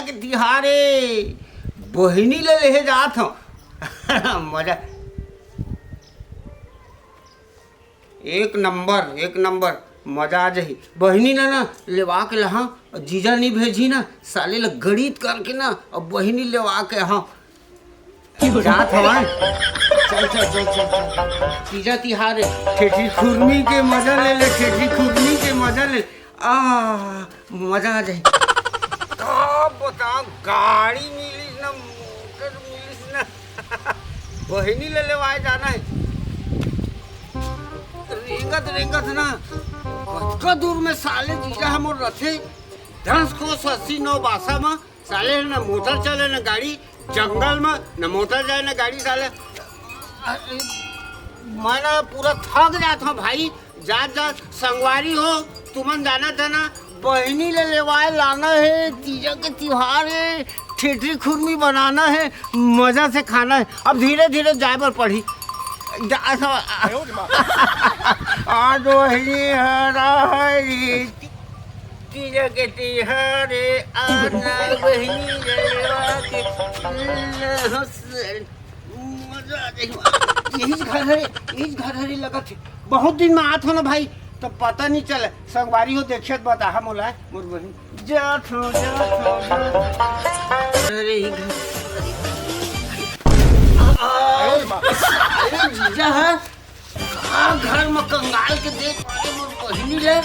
जीजा के तिहारे बहिनी ले जात हो मजा एक नंबर मजा आ जाही। बहिनी ना लेवा के लहा जीजा नहीं भेजी ना साले ला गणित करके ना और बहिनी लेवा के हाँ जात हवा। चल जीजा तिहारे ठेठी खुरनी के मजा ले मजा आ जाए। तब बताओ गाड़ी मिली ना मोटर मिली ना बहिनी लेवाए जाना है। रेंगत ना कतका दूर में साले जीजा हमर रथे 10 को 80 9 बासा में साले ना मोटर चले ना गाड़ी जंगल में न मोटर जाए ना गाड़ी साले मैं ना पूरा थक जाता हूँ भाई। जात संगवारी हो तुमन जाना था ना बहिनी लेवाए लाना है। तीजा के त्योहार है ठेठी खुरमी बनाना है मजा से खाना है। अब धीरे धीरे जाए पर पड़ी आज वही हरी तीजा के तिहारे आना बहिनी लेवा के मजा आ जाए। यही घर हरी लगा थे बहुत दिन में आत हो ना भाई तो पता नहीं चले संगवारी हो देखे बता मोला मोर बहिनी जात हो अरे जीजा है घर में कंगाल के देख पाले मोर बहिनी ले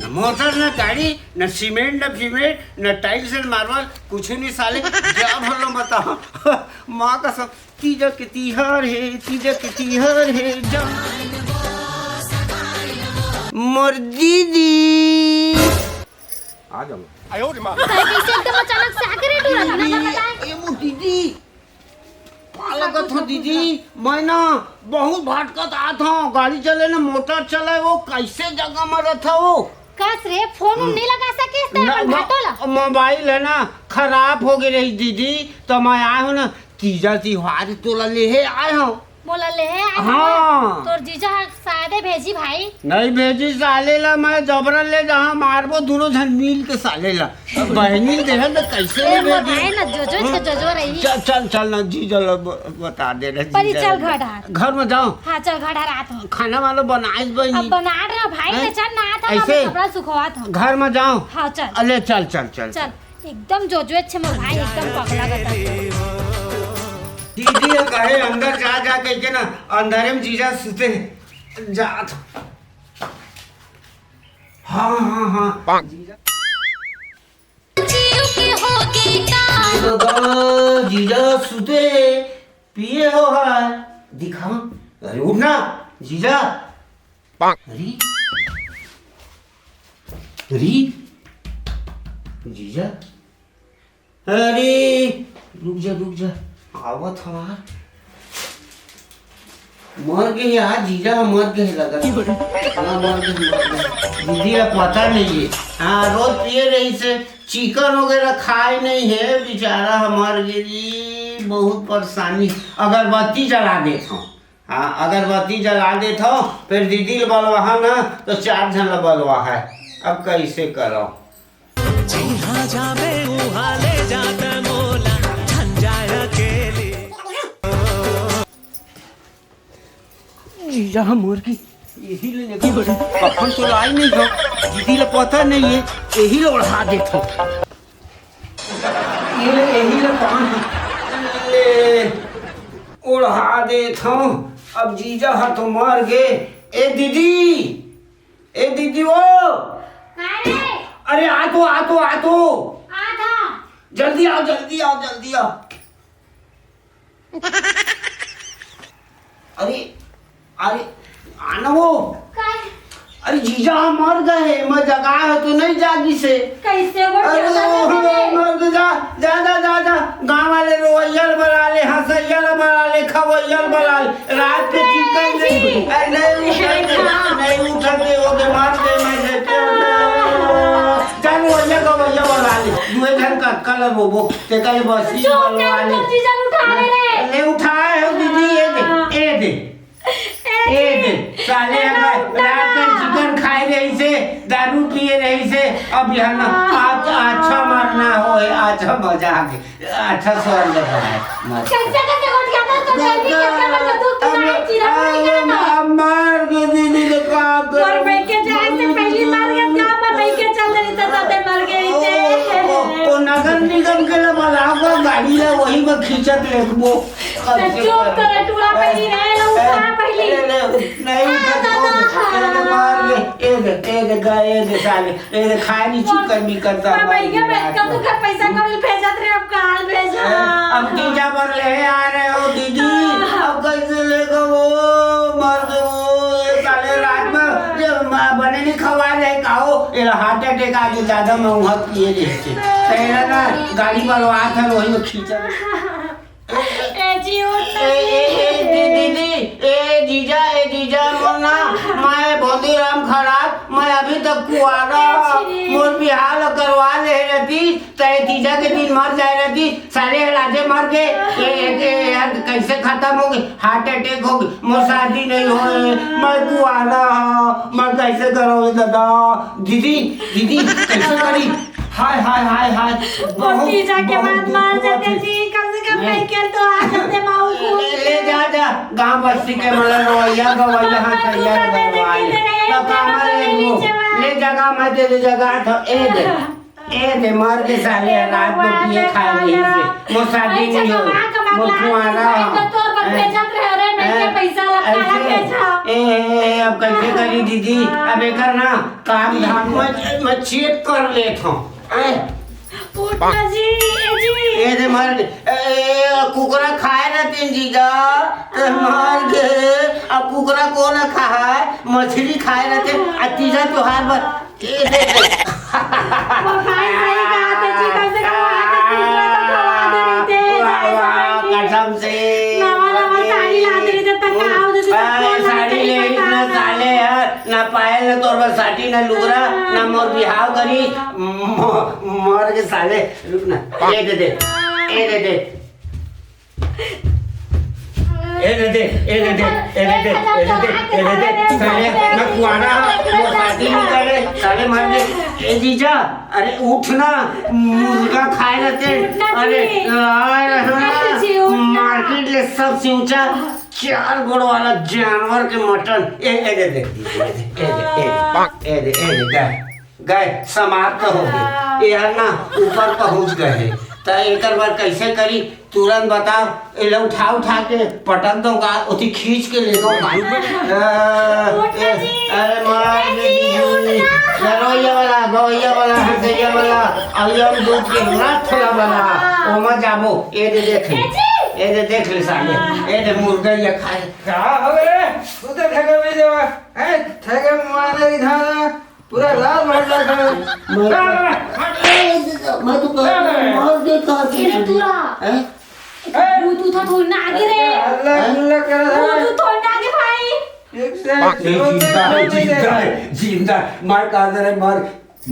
न मोटर न गाड़ी न सीमेंट न फीमेंट न टाइल्स न मार्बल कुछ नहीं साले क्या भलो बताओ माँ का सब तीजा के तिहार है मोर दीदी आ जाओ। कैसे एकदम अचानक से आके रेडी हो रहा है? ये मोर दीदी पालकत हो दीदी मैं ना बहुत भटकत आता हूँ गाड़ी चले ना मोटर चले वो कैसे जगह में रहता वो कस रे फोन नहीं लगा सके इस तरह घाटोला मोबाइल है ना खराब हो गई रही दीदी तो मैं आया हूँ ना तीजा तिहार तोला ले आए हूँ बोला ले है हाँ तोर जीजा शायद भेजी भाई नहीं भेजी साले ला मैं जबरन ले जहाँ मारबो दोनों जन मिल के साले ला बहनी देखे तो कैसे ले भेजी ना जोजो रही चल ना जीजा ला बता दे रहे पर चल घर में जाओ। हाँ चल घर रात हो खाना वाला बनाइस बहनी अब बना रहा भाई तो चल ना था ऐसे कपड़ा सुखवात हम घर में जाओ। हाँ चल अरे चल एकदम जोजो अच्छे मोर भाई एकदम पगला गता दीदी कहे अंदर जा के ना अंधेरे में जीजा सुते जात। हाँ जीजा सुते पिए हो दिखा अरे उठना जीजा अरे जीजा अरे रुक जा आवत हमार मर गई यार जीजा मर गए लगा मर गए दीदी का पता नहीं है। हाँ रोज पिए रही से चिकन वगैरह खाए नहीं है बेचारा मर गई बहुत परेशानी। अगरबत्ती जला देता हूँ हाँ अगरबत्ती जला देता हूँ फिर दीदी बलवा ना तो 4 जन बलवा है अब कैसे करो। जीजा मोर की यही ले कफन तो लाई नहीं हो दीदी ला पता नहीं है यही ला उड़ा देता यही ला कौन है उड़ा देता अब जीजा हा तो मर गए। ए दीदी वो अरे आ तो जल्दी आओ अरे आना वो अरे जीजा मर गए मैं जगा है तो नहीं जागी से कैसे मर जा गाँव वाले रोयल बना ले हंसैयल बना ले खवैयल बना ले रात के चिकन नहीं उठते हो के मार दे मैं चल रोयल गवैया बना ले दुए घर का कलर वो ते कल बसी बनवा ले उठाए हो दीदी ये दे साले रात में चिकन खाए रही से दारू पिए रही से अब यहाँ अच्छा मरना हो अच्छा मजा आ गया अच्छा स्वर्ग बनाए मस्त कैसे कैसे उठ गया था तो जल्दी कैसे बचा तू तुम्हारे चिरा में गया था मर के दीदी के काम और मैं के जाए से पहली बार गया काम में मैं के चल रही था तब मर गई थे वो नगर निगम के लिए बुलाओ गाड़ी है वही में खींचत ले वो चुप कर टूरा पहली रहे लो उठा पहली नहीं मार ले ए गए दे साले ए खाए नहीं चिकन भी करता मैं के बैठ कर तू का पैसा कौन भेजत रे अब कहां भेजा अब तीजा पर ले आ रहे हो दीदी अब कैसे लेगा वो मर गए वो ये साले रात में जब बने नहीं खवा रहे खाओ ये हार्ट अटैक आ गया ज्यादा महंगा किए रहते पहले ना गाड़ी वाला था वही में खींचा ए जी जीजा मोना मैं भोदी राम खराब मैं अभी तक कुआरा मोर बिहार करवा ले रहती तय तीजा के दिन मर जाए रहती सारे राजे मर गए यार कैसे खत्म हो गई हार्ट अटैक हो गई मोर शादी नहीं हो मैं कुआरा मैं कैसे करोगे दादा दीदी कैसे करी हाय हाय हाय हाय तीजा के बाद मार जाते जी कम से कम नहीं के तो आ जाते माऊ को ले जा गांव बस्ती के मतलब रोया गवैया हां तैयार करवाई तो काम ले जगह में दे जगह तो ए दे मर के साले रात में पिए खाए नहीं से मो शादी नहीं हो मो कुआरा तोर पर भेजत रहे रे नहीं के पैसा लगा भेजा ए अब कैसे करी दीदी अब एकर ना काम धाम मैं चेक कर लेत हूं उठना जी ए दे मर कुकरा खाए ना तीन जीजा ते मर गए अब कुकरा को ना खाए मछली खाए ना थे तीजा त्योहार पर ए दे भाई सही कहा था जी कम से कम आके तीजा तो खवा दे थे कसम से नवा साड़ी ला दे थे तक आओ दे साड़ी ले इतना साले है ना पायल ना तोर साड़ी ना लुगरा ना मोर बिहाव करी मर के साले रुक ना ए दे साले मैं कुआरा वो शादी नहीं करे साले मर गए ए जीजा अरे उठना मुर्गा खाए रहते अरे मार्केट ले सबसे ऊंचा 4 गोड़ वाला जानवर के मटन ए दे गए समाप्त हो गए ये ना ऊपर पहुंच गए तो एक बार कैसे करी तुरंत बताओ ये उठा के पटक दो का उठी खींच के ले दो अरे मार गवैया वाला हंसैया वाला अब दूध के रात थोड़ा बना ओमा जाबो ए दे देख ले साले ए दे मुर्गा ये खाए क्या हो रे तू तो ठगे में देवा ए ठगे मारने की था पूरा लाल मार लगा मैं तो मार देता तेरे तुरा तू था थोड़ी ना आगे रे अल्लाह कर तू थोड़ी ना आगे भाई एक से जिंदा मार का दे मार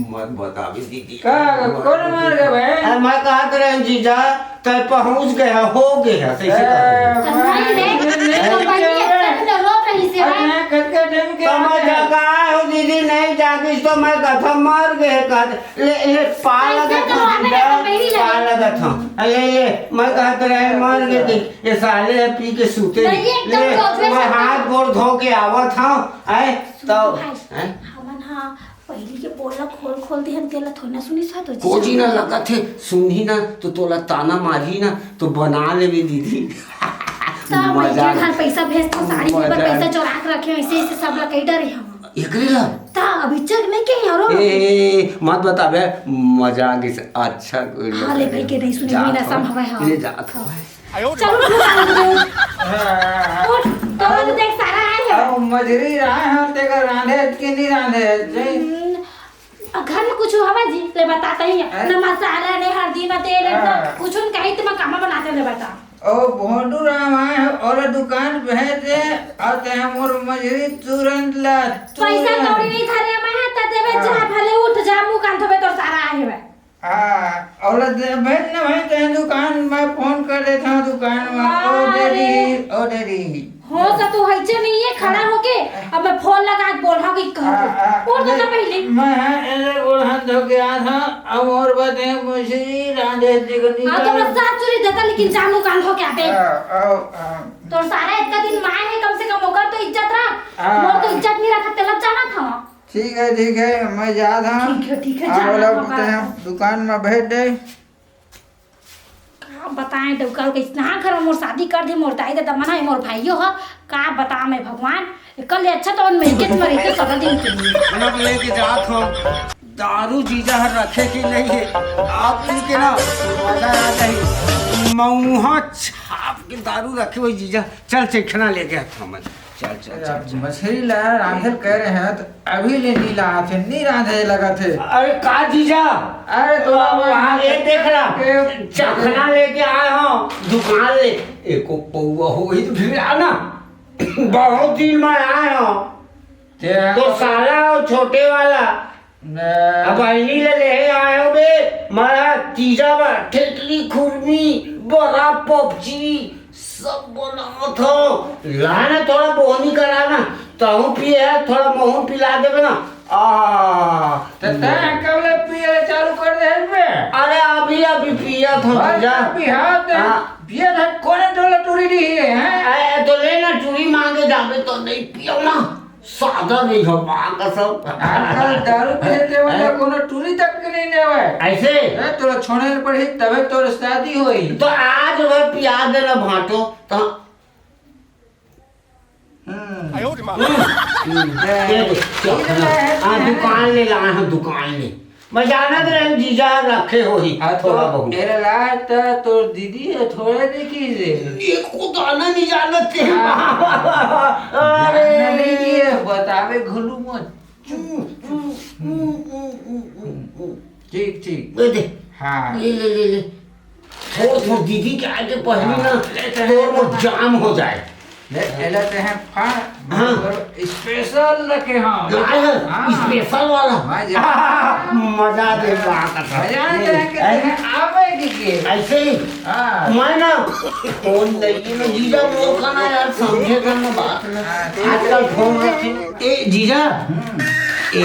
मत बता भी दीदी का कौन मार गया भाई मैं कहा तेरे जीजा तय पहुंच गया हो गया सही से नहीं रे तो बड़ी रोत रही से भाई समझ गया हो दीदी नहीं जागी तो मैं कथा मार गए ले पालगा था ले मैं कहते रहे मार गए देख ये साले पी के सूते ले मैं हाथ गोड़ धो के आवा था आए तो हमन हां पहली के बोला खोल दिहन तेला थोना सुनी सा तो कोजी ना लगा थे सुनी ना तो तोला ताना मारी ना तो बना ले दीदी मजा घर पैसा भेज तो साड़ी में पैसा चोरा के रखे ऐसे सब ला कई डरे हम एकरेला ता अभी चेक नहीं के यारो ए मत बता बे मजा आगे से अच्छा हां ले भाई के नहीं सुनी मीना सम हवा हां ले जात चलो तो देख सारा है अब मजरी रहा है तेरा रांधे कि नहीं रांधे घर में कुछ हवा जी ले बताता ही ना मसाला ने हल्दी ना तेल ना कुछ न कहीं तुम काम बनाते ले बता ओ भोंडू राम आए और दुकान भेज दे और ते मोर मजरी तुरंत ला पैसा कौड़ी नहीं था रे मैं त देबे जा भले उठ जा मुंह कान थबे तो सारा आहे बे हां और भेज ना भाई ते दुकान में फोन कर देता हूं दुकान में ओ डेरी हो तू हइचे नहीं है खड़ा होके अब मैं फोन लगा के बोल कि कह और तो पहले मैं ऐसे गोड़ धो के आया था अब और बातें मुझे राधे जी को नहीं हां तो मैं साथ चोरी देता लेकिन जानो कान हो क्या पे आओ तो सारा इतना दिन मां है कम से कम होकर तो इज्जत रख वो तो इज्जत नहीं रखा तेला जाना था ठीक है मैं जा था ठीक है आप जाना लोग दुकान में बैठ गए का बताएं तो कल के इतना घर मोर शादी कर दी मोर ताई दादा मना मोर भाइयों ह का बता मैं भगवान कल अच्छा तो उन महके में रहते सारा दिन के लिए मतलब लेके जात हो दारू जीजा हर रखे की नहीं है आप पी के ना मजा आ गई मऊहा छाप के दारू रखे हुए जीजा चल चिखना ले गया था मैं चल मछली लाया रांधल कह रहे हैं तो अभी ले नहीं लाया थे नहीं रांधे लगा थे अरे का जीजा अरे तो वहाँ ये देख रहा चखना लेके आए हो दुकान ले एको पौवा हो ही तो फिर आना बहुत दिन में आए हो तो साला और छोटे वाला अब आईनी ले आए हो बे मारा तीजा बा ठेकली खुरमी बड़ा पपची सब बनाओ थो लाना थोड़ा बोहनी कराना तहु पिए है थोड़ा महू पिला देवे ना तो कब ले पिए चालू कर दे बे अरे अभी पिया था जा बिहार पिया था कौन टोला टूरी दी है तो लेना चूड़ी मांगे जावे तो नहीं पियो ना सादा नहीं हो मां का सब आजकल दारू पीते वाला कोनो टूरी तक के नहीं देवे ऐसे तोरा छोड़े पड़ी तबे तोर शादी होई तो आज वह पिया देना भाटो तो दुकान ले लाए हैं दुकान ले मैं जाना तो रहे जीजा रखे हो ही थोड़ा बहुत तेरे लाए तो दीदी है थोड़े देखी से एक को दाना नहीं जानते हैं अरे नहीं ये बतावे घुलू मत ठीक दे हाँ ले थोड़ा दीदी के आगे पहली ना थोड़ा जाम हो जाए लेते हैं स्पेशल रखे हाँ स्पेशल वाला मजा दे ऐसे ही मैं ना फोन नहीं जीजा वो खाना यार समझे करना बात ना आजकल फोन रखे ए जीजा ए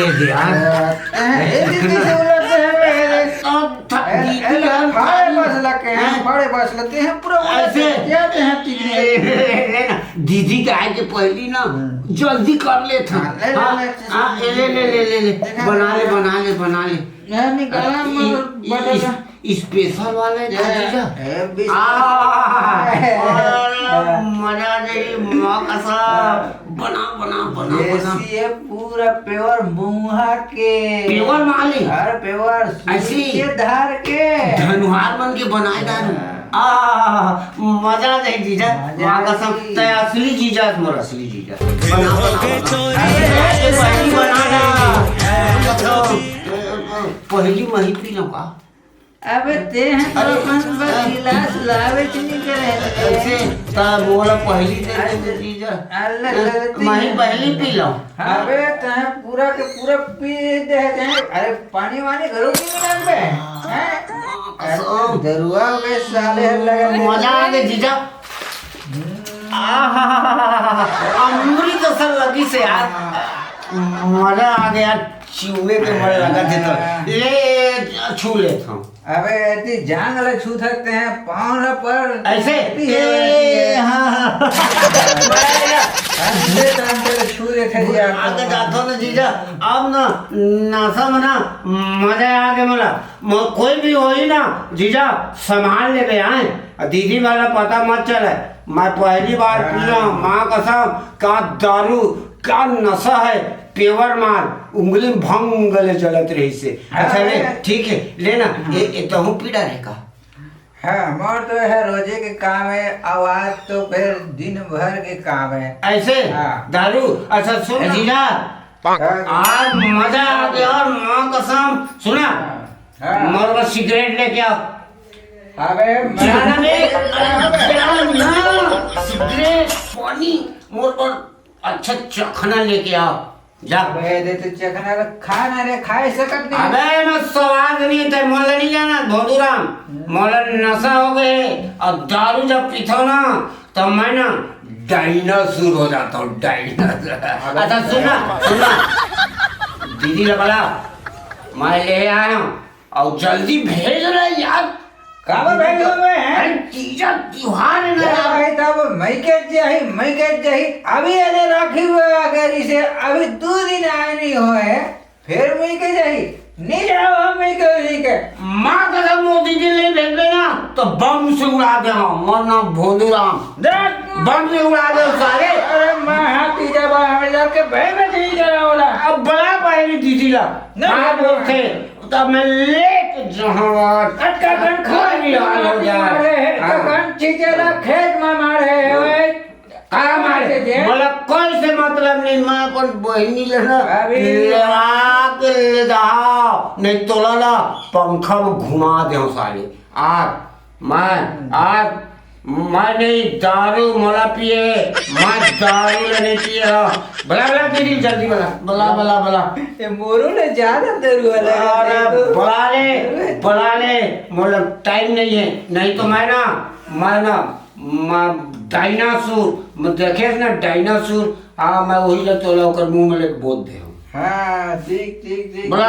बड़े बस लेते हैं पूरा ऐसे दीदी का आगे पहली ना जल्दी कर ले था ले बना ले स्पेशल वाले मजा नहीं बना ये पूरा प्योर मुहा के पेवर माली अरे प्योर ऐसी धार के धनुहार बन के बनाए दारू मजा नहीं जीजा वहाँ का सब तय असली जीजा मोर असली जीजा पहली मही पी लो का अबे ते हैं अपन बस गिलास लावे नहीं करे ऐसे ता मोला पहली दे जीजा अल्लाह मही पहली पी लो अबे ते पूरा के पूरा पी दे अरे पानी वानी घरों की नहीं लगबे हैं दरुआ के साले लगे मजा आ गया जीजा अमृत सा लगी से यार मजा आ गया छूने के मन लगा थे तो ले छू लेता हूँ अबे ऐसी जांग ले छू सकते हैं पाँव न पर ऐसे छू देते आगे जाता ना जीजा अब ना नासा में ना मजा आ गया मला कोई भी हो ही ना जीजा संभाल ले गए आए दीदी वाला पता मत चले मैं पहली बार पिया माँ कसम का दारू का नशा है पेवर मार उंगली भंग गले चलत रही से अच्छा ले ठीक है लेना ये तो हूँ पीड़ा रहेगा हाँ मोर तो है रोजे के काम है आवाज तो फिर दिन भर के काम है ऐसे दारू अच्छा सुन जीजा आज मजा आ गया और माँ कसम सुना मोर को सिगरेट लेके आओ अबे सिगरेट पानी मोर को अच्छा चखना लेके आओ जा दे तो चखना खाना रे खाए सकत नहीं अबे ना स्वाद नहीं थे मोल नहीं जाना धोदूराम मोल नशा हो गए और दारू जब पीथो ना तो मैं ना डायनासोर हो जाता हूँ, डायनासोर। अच्छा सुना सुना, दीदी ने बोला मैं ले आया हूँ और जल्दी भेज रहे यार। कहाँ पर बैठे हो मैं हैं? अरे तीजा त्योहार है ना क्या यार। भाई तब मैं कह जाही अभी अरे राखी हुए अगर इसे अभी 2 दिन आए नहीं हुए फिर मैं कह जाही नहीं जाओ हम मैं क्यों नहीं के माँ कसम मोदी जी नहीं भेज देना तो बम से उड़ा देना, मरना भोलू राम देख बम से उड़ा दे सारे। अरे मैं हाथ तीजा बा हमें जाके भाई में नहीं जा रहा होला। अब बड़ा पाएगी दीदी ला हाँ बोलते तब मैं लेके जहाँ अटका कन खा भी हाल हो जाए। कन चीजेला खेत में मारे ओए कहाँ मारे बोला कोई से मतलब नहीं, मैं अपन बहनी लेना लेवा के ले जाओ नहीं तो ला पंखा में घुमा दे साले। मैं नहीं दारू मोला पिए, मैं दारू लेने पिए। बला बला दीदी जल्दी बला बला बला ये मोरू ने ज्यादा देर वाला अरे बला ले मोला टाइम नहीं है, नहीं तो मैं डायनासोर देखे ना डायनासोर। हाँ मैं वही ले तोला ओकर मुंह में लेके बोल दे। हाँ ठीक बला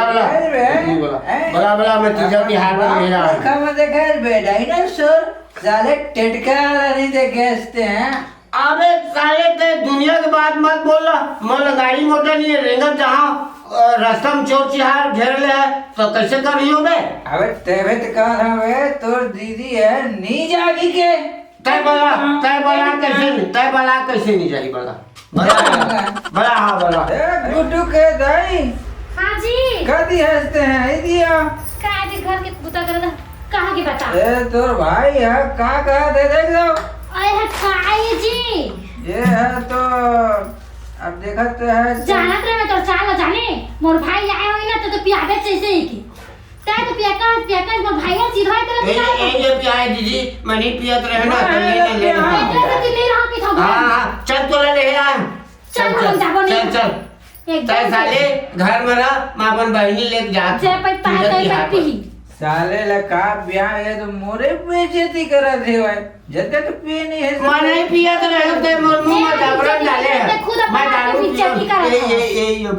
बला मैं तीजा बिहार में ले रहा हूँ। देखा मैं देखा बे डायनासोर साले टेटका नहीं देखे हैं। अबे साले ते दुनिया की बात मत बोल रहा, मतलब गाड़ी मोटर नहीं है रेंगत जहाँ रास्ता में चोर चिहार घेर ले है तो कैसे कर रही हो बे? अबे तेरे तो कह रहा है तोर दीदी है नहीं जागी के तय बला कैसे नहीं जाएगी बड़ा बड़ा हाँ बड़ा गुड्डू के दाई हाँ जी कदी हंसते हैं दिया का जी घर के बुता कर कहाँ की बता ए तोर भाई है कहा दे देख दो अरे है खाई जी ये है तो अब देखा तो है जानत रहे तो चालो जाने मोर भाई आए हो ना तो पियाबे जैसे ही की तय तो पियाका मोर भाई सीधा तो ये पियाए दीदी मैं नहीं पियत रहे ना तो ले नहीं रहा की था हाँ चल तो ले आ चल हम जाबो नहीं चल तय साले घर में रह मैं अपन बहनी लेके जात जे पे पाए पी साले लका ब्याह है तो मोरे बेइज्जती करा थे भाई जते तो पिए नहीं है मैं नहीं पिया तो रहे ते मोर मुंह में जाबरन डाले मैं दारू ये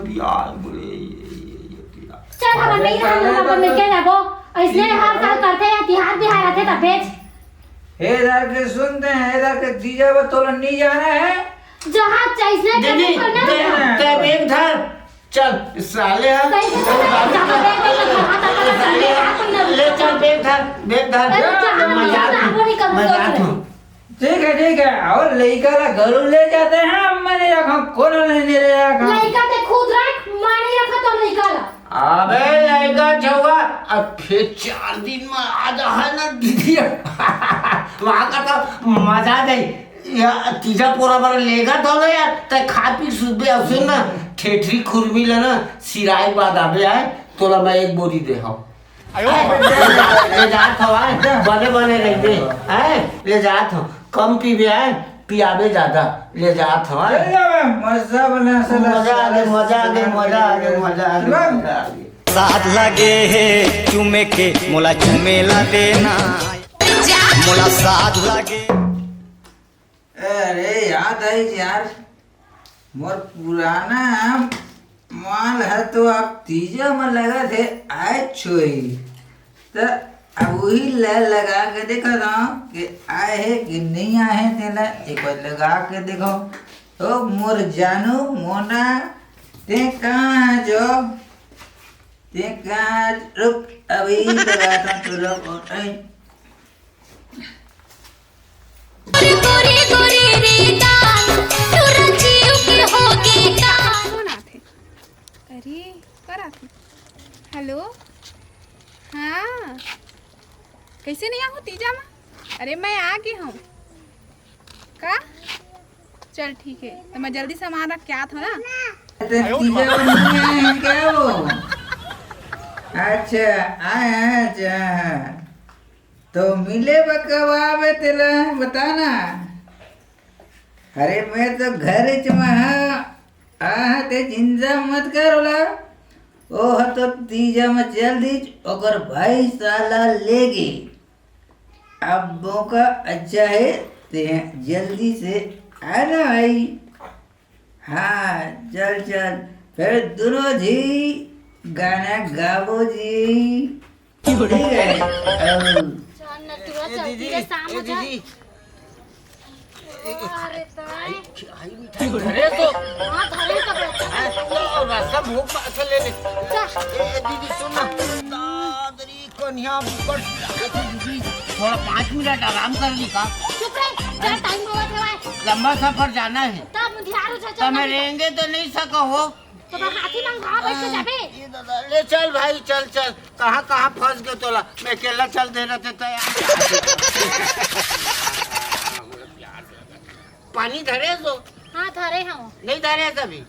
पिया बोले ये पिया चल हम नहीं हम अपन में क्या जाबो इसने हर साल करते हैं तिहार बिहार आते तब बेच हे इधर के सुनते हैं इधर के जीजा वो तो नहीं जाना है जहां चाहिए दीदी ते बैग धर चल साले ले चल बैग धर मैं जाता हूँ। ठीक है और लड़का ला घरों ले जाते हैं मैंने रखा कौन नहीं ले रखा लड़का ते खुद रख माने रखा तो लड़का ला अबे लड़का छुआ अब फिर 4 दिन में आ जा है ना दीदी वहाँ का तो मजा गई या तीजा पूरा बार लेगा तो ना यार ते खा पी सुबह अवसर ना ठेठरी खुरमी लेना सिराई बाद आबे आए तोला मैं एक बोरी दे हूँ ले जात हवा बने रहते हैं ले जात हो कम पीबे है पियाबे ज्यादा ले जात हवा मजा बना मजा आ गया साथ लगे है चुमे के मोला चुमेला देना मोला साथ लगे। अरे याद आई यार मोर पुराना माल है तो आप तीजा में लगा थे आए छोई तो अब वही लगा के देखा था कि आए है कि नहीं आए हैं तेला एक बार लगा के देखो तो मोर जानू मोना ते कहाँ है जो ते कहाँ रुक अभी लगाता तो रुक गोरी गोरी रे दान तू रंजियो के होगे कान कौन आथे अरे कर आथे हेलो हाँ कैसे नहीं आऊँ तीजा में अरे मैं आ गई हूँ का चल ठीक है तो मैं जल्दी सामान रख के आत हूँ ना तीजा में नहीं आए हैं क्या वो अच्छा आए अच्छा तो मिले कब आवे तेला बताना अरे मैं तो घर ते चिंता मत करोला ओह तो तीजा में जल्दी ओकर भाई साला लेगी अब मौका अच्छा है देखते हैं, जल्दी से आना भाई। हाँ चल चल, फिर दोनों जी गाना गावो जी, ठीक है। चल न तुरंत जल्दी से शाम हो जाए। दीदी अरे ताई आई मिठाई धरे तो हां धरे का बेटा रास्ता भूख अच्छा ले ले। जा दीदी सुन ना, दादरी कन्या बुकट दीदी थोड़ा 5 मिनट आराम कर ली का। चुप रह, जा टाइम होगा थवा। लंबा सफर जाना है तब मुझियारो जा तो मैं रहेंगे तो नहीं सका हो। तो हाथी मंगा बैठ के जाबे। ये दादा ले चल भाई, चल चल। कहाँ कहाँ फंस गए तोला, मैं अकेला चल दे रहे थे तो पानी धरे तो हां धरे हम नहीं धरे तभी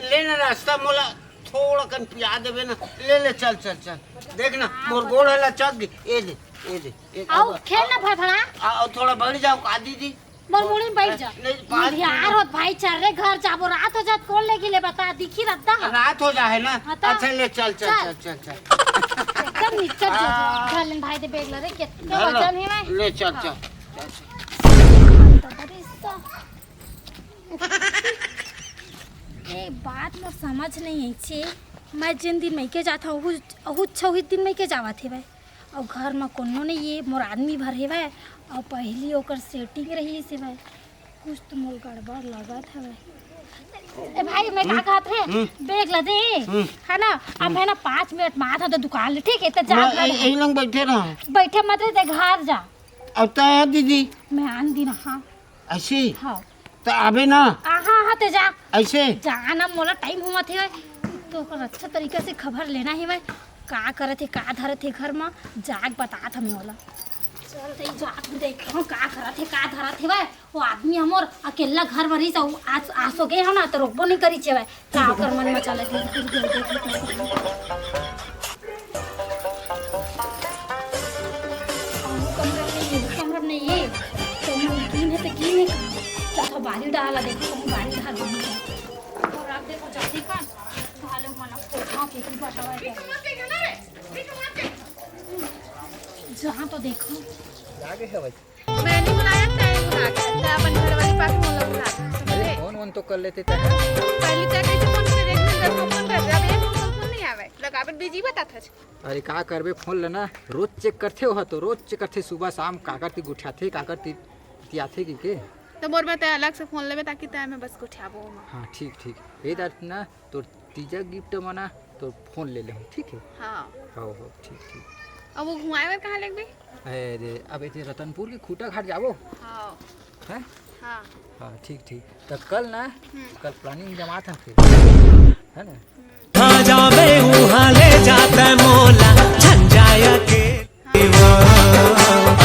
लेना रास्ता मोला थोड़ा कन पिया देवे ना। ले ले चल चल चल, देखना मोर गोड़ हला चक गई। ये दे ये दे ये आओ खेल ना फड़फड़ा। आओ थोड़ा बढ़ जाओ का दीदी। मोर मुड़ी में बैठ जा। नहीं, पाँच मुझियार होत भाई चल रे घर जाबो, रात हो जात कौन लेके ले बता, दिखी रहता है रात हो जाए ना। हाँ तो- अच्छा ले चल चल चल चल चल एकदम निकट जा। चल भाई दे बैग ले रे कितना वजन है भाई। ले चल चल। एक बात मोर समझ नहीं आई छे, मैं जिन दिन मैके जाता हूँ अहू 6 दिन मैके जावत है भाई, और घर में कोनो नहीं ये मोर आदमी भर है भाई, और पहली ओकर सेटिंग रही से भाई, कुछ तो मोर गड़बड़ लगत है भाई। ए भाई मैं का कहत है बैग ला दे है ना। अब है ना 5 मिनट में आता तो दुकान ले, ठीक है तो जा मैं घर यही लोग बैठे रहा बैठे मत रहे घर जा। अब तो है दीदी मैं आन दिन हाँ ऐसे हाँ तो अबे ना हाँ हाँ ते जा ऐसे जाना मोला टाइम हुआ थे तो ओकर अच्छा तरीका से खबर लेना है भाई, का करत है का धरत है घर में जाग बतात हमें वाला। चल तई जाग देखो का करत है का धरत है भाई, वो आदमी हमर अकेला घर में रही सब आज आसो गए हो ना तो रोकबो नहीं करी छे भाई, का ओकर मन में चलत है फिर कमरा में ये तो कीन है तो कीन है तो बारी डाला देखो बारी डाल दूंगी और आप देखो जल्दी का भालो मना कोठा के तुम बताओ जहाँ तो देखो आगे है भाई, मैंने बुलाया तय बुला के तय अपन घर वाली पास फोन लगा समझे। फोन तो कर लेते थे। पहले तय कैसे फोन करे एक दिन फोन कर अब ये फोन नहीं आवे लगावट बिजी बता था। अरे का करबे, फोन लेना रोज चेक करते हो तो रोज चेक करते, सुबह शाम का करती गुठाते का करती तियाथे की के। तो मोर में तय अलग से फोन लेबे ताकि तय में बस उठाबो। हाँ ठीक ठीक, ये दार ना तो तीजा गिफ्ट मना तो फोन ले ले, ठीक है। हां हो ठीक ठीक। अब वो घुमाए कर कहां लगबे। अरे अब ये रतनपुर के खूटा घाट जाबो हां हैं। हां हाँ ठीक ठीक, तो कल ना कल प्लानिंग जमा था फिर है ना। हाँ जाबे वहाँ ले जाता मोला झंझाया के वो।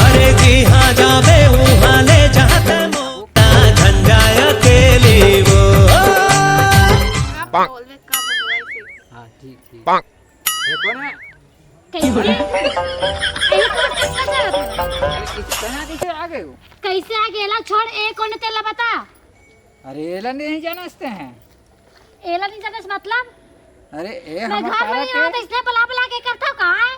अरे जी हाँ जाबे वहाँ ले जाता मोला झंझाया के लिए वो। आप बोलबे का बोलबे ऐसे। हाँ ठीक ठीक। देखो ना कैसे यही कौन चक्कर चलत है कहाँ कैसे आ गए हो। कैसे आ गेला छोड़ ए कौन तेला बता। अरे एला नहीं जानते हैं। एला नहीं जानस मतलब अरे ए मैं हम घर में यहाँ तो इसलिए बुला बुला के करता हूँ कहाँ है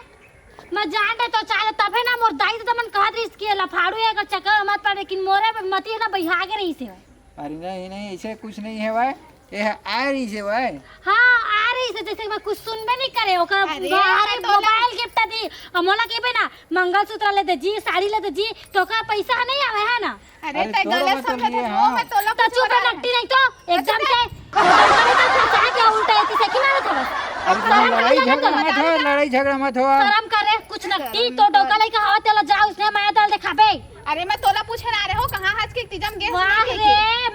मैं जान रहे तो चाहे तबे ना मोर दाई तो मन कहा रिस्क किया लफाड़ू है का चक्कर मत पड़े लेकिन मोरे पे मती है ना बहिहा के रही से अरे नहीं नहीं ऐसे कुछ नहीं है भाई, ये आ रही है भाई। हाँ आ रही से जैसे मैं कुछ सुनबे नहीं करे ओकर अरे, अरे तो मोबाइल गिफ्ट दी और मोला के ना मंगलसूत्र ले दे जी साड़ी ले दे जी तो का पैसा नहीं आवे है ना। अरे अरे तय तोलो गलत बता समझत लिए, हो हाँ। मैं तोला तो चुप है लगती नहीं तो एकदम से क्या उल्टा है से कि मारे था अब तुम लड़ाई झगड़ा मत हो, लड़ाई झगड़ा मत हो। शर्म करे कुछ नकटी तो डोका लेके हवा तेला जा उसने माया डाल दे खाबे। अरे मैं तोला पूछे ना रहे हो कहाँ हंस के तिजम गे वाह रे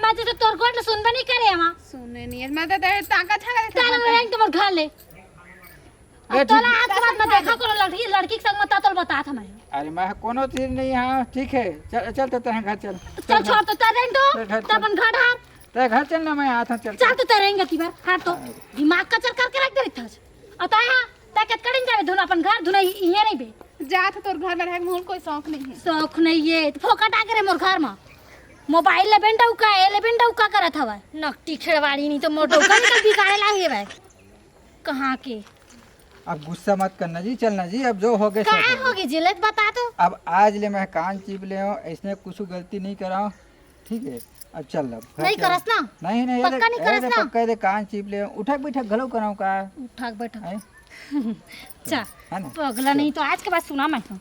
मैं तो तोर कोट सुनबे नहीं करे हम सुनने नहीं है मैं तो तेरे ताका छागा चल मैं तुम घर ले अब तोला आज के बाद मैं देखा करो लड़की के संग मत तोल बता था मैं। अरे मैं कोनो चीज नहीं। हाँ ठीक है, चल चल तो तेरे घर चल। चल छोड़ तो तेरे तो चल। अपन घर हार तेरे घर चल ना, मैं आता चल। चल तो तेरे तीबार हां तो दिमाग का चल करके रख दे था अता हां ताकत करिन जावे धुन अपन घर धुन इहे नहीं बे जात तोर घर में रहे मोर कोई शौक नहीं है। शौक नहीं है तो फोकट आ करे मोर घर में मोबाइल ले बेंडा का ए ले बेंडा का करत हवा नकटी खेड़वाड़ी नहीं तो मोटो का निकल बिकाए लागे भाई कहां के अब गुस्सा मत करना जी, चलना जी, अब जो हो गए का सो हो गए। होगी जिलेत बता दो। अब आज ले मैं कान चीप ले हूँ, इसने कुछ गलती नहीं करा हूँ, ठीक है। अब चल अब घर नहीं चल। करस ना? नहीं नहीं पक्का नहीं करस ना? पक्का दे कान चीप ले हूँ, उठक बैठक घलो कराऊँ का उठक बैठक है चा है ना? पगला नहीं तो आज के बाद सुना मैं तो